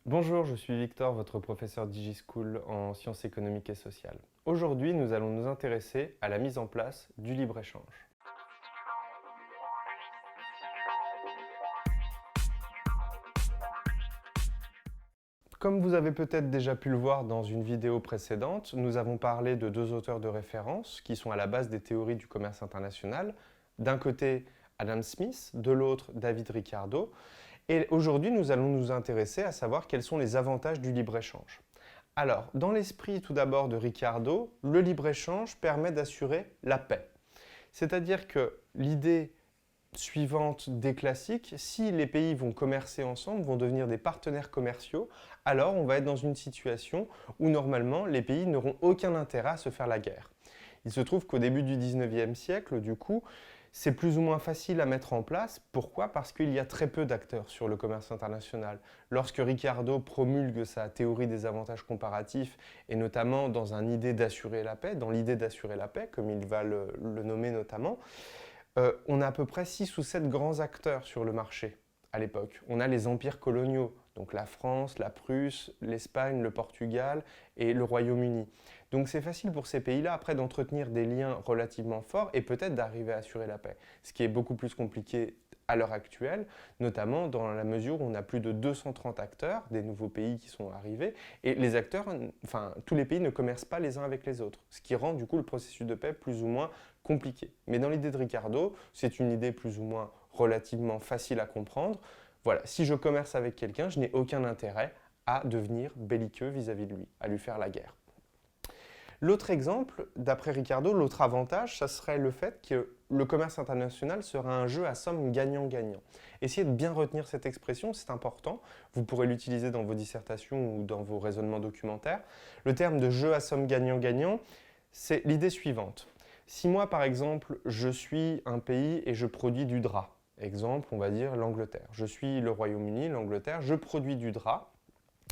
Bonjour, je suis Victor, votre professeur DigiSchool en sciences économiques et sociales. Aujourd'hui, nous allons nous intéresser à la mise en place du libre-échange. Comme vous avez peut-être déjà pu le voir dans une vidéo précédente, nous avons parlé de deux auteurs de référence qui sont à la base des théories du commerce international. D'un côté, Adam Smith, de l'autre, David Ricardo. Et aujourd'hui, nous allons nous intéresser à savoir quels sont les avantages du libre-échange. Alors, dans l'esprit tout d'abord de Ricardo, le libre-échange permet d'assurer la paix. C'est-à-dire que l'idée suivante des classiques, si les pays vont commercer ensemble, vont devenir des partenaires commerciaux, alors on va être dans une situation où normalement les pays n'auront aucun intérêt à se faire la guerre. Il se trouve qu'au début du 19e siècle, du coup, c'est plus ou moins facile à mettre en place. Pourquoi? Parce qu'il y a très peu d'acteurs sur le commerce international. Lorsque Ricardo promulgue sa théorie des avantages comparatifs, et notamment dans une idée d'assurer la paix, dans l'idée d'assurer la paix, comme il va le nommer notamment, on a à peu près 6 ou 7 grands acteurs sur le marché à l'époque. On a les empires coloniaux, donc la France, la Prusse, l'Espagne, le Portugal et le Royaume-Uni. Donc c'est facile pour ces pays-là après d'entretenir des liens relativement forts et peut-être d'arriver à assurer la paix. Ce qui est beaucoup plus compliqué à l'heure actuelle, notamment dans la mesure où on a plus de 230 acteurs, des nouveaux pays qui sont arrivés, et les acteurs, enfin tous les pays ne commercent pas les uns avec les autres, ce qui rend du coup le processus de paix plus ou moins compliqué. Mais dans l'idée de Ricardo, c'est une idée plus ou moins relativement facile à comprendre. Voilà, si je commerce avec quelqu'un, je n'ai aucun intérêt à devenir belliqueux vis-à-vis de lui, à lui faire la guerre. L'autre exemple, d'après Ricardo, l'autre avantage, ça serait le fait que le commerce international sera un jeu à somme gagnant-gagnant. Essayez de bien retenir cette expression, c'est important. Vous pourrez l'utiliser dans vos dissertations ou dans vos raisonnements documentaires. Le terme de jeu à somme gagnant-gagnant, c'est l'idée suivante. Si moi, par exemple, je suis un pays et je produis du drap, exemple, on va dire l'Angleterre. Je suis le Royaume-Uni, l'Angleterre, je produis du drap.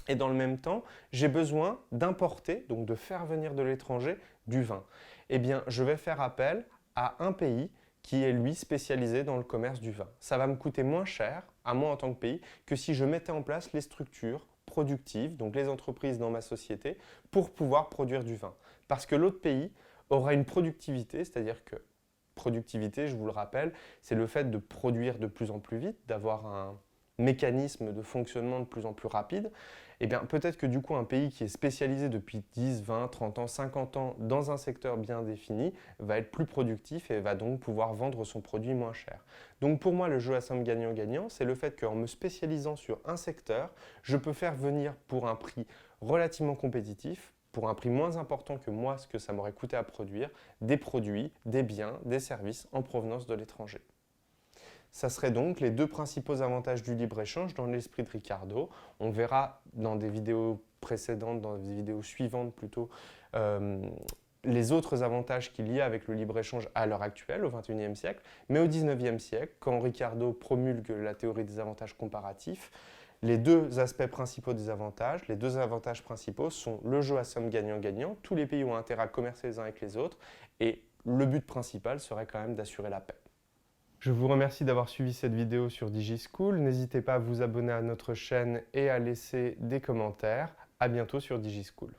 Et dans le même temps, j'ai besoin d'importer, donc de faire venir de l'étranger, du vin. Eh bien, je vais faire appel à un pays qui est, lui, spécialisé dans le commerce du vin. Ça va me coûter moins cher, à moi en tant que pays, que si je mettais en place les structures productives, donc les entreprises dans ma société, pour pouvoir produire du vin. Parce que l'autre pays aura une productivité, c'est-à-dire que productivité, je vous le rappelle, c'est le fait de produire de plus en plus vite, d'avoir un mécanisme de fonctionnement de plus en plus rapide. Eh bien, peut-être que du coup, un pays qui est spécialisé depuis 10, 20, 30 ans, 50 ans dans un secteur bien défini va être plus productif et va donc pouvoir vendre son produit moins cher. Donc pour moi, le jeu à somme gagnant-gagnant, c'est le fait qu'en me spécialisant sur un secteur, je peux faire venir pour un prix relativement compétitif, pour un prix moins important que moi, ce que ça m'aurait coûté à produire, des produits, des biens, des services en provenance de l'étranger. Ça serait donc les deux principaux avantages du libre-échange dans l'esprit de Ricardo. On verra dans des vidéos précédentes, dans des vidéos suivantes plutôt, les autres avantages qu'il y a avec le libre-échange à l'heure actuelle, au XXIe siècle. Mais au XIXe siècle, quand Ricardo promulgue la théorie des avantages comparatifs, les deux aspects principaux des avantages, les deux avantages principaux sont le jeu à somme gagnant-gagnant. Tous les pays ont intérêt à commercer les uns avec les autres et le but principal serait quand même d'assurer la paix. Je vous remercie d'avoir suivi cette vidéo sur DigiSchool. N'hésitez pas à vous abonner à notre chaîne et à laisser des commentaires. À bientôt sur DigiSchool.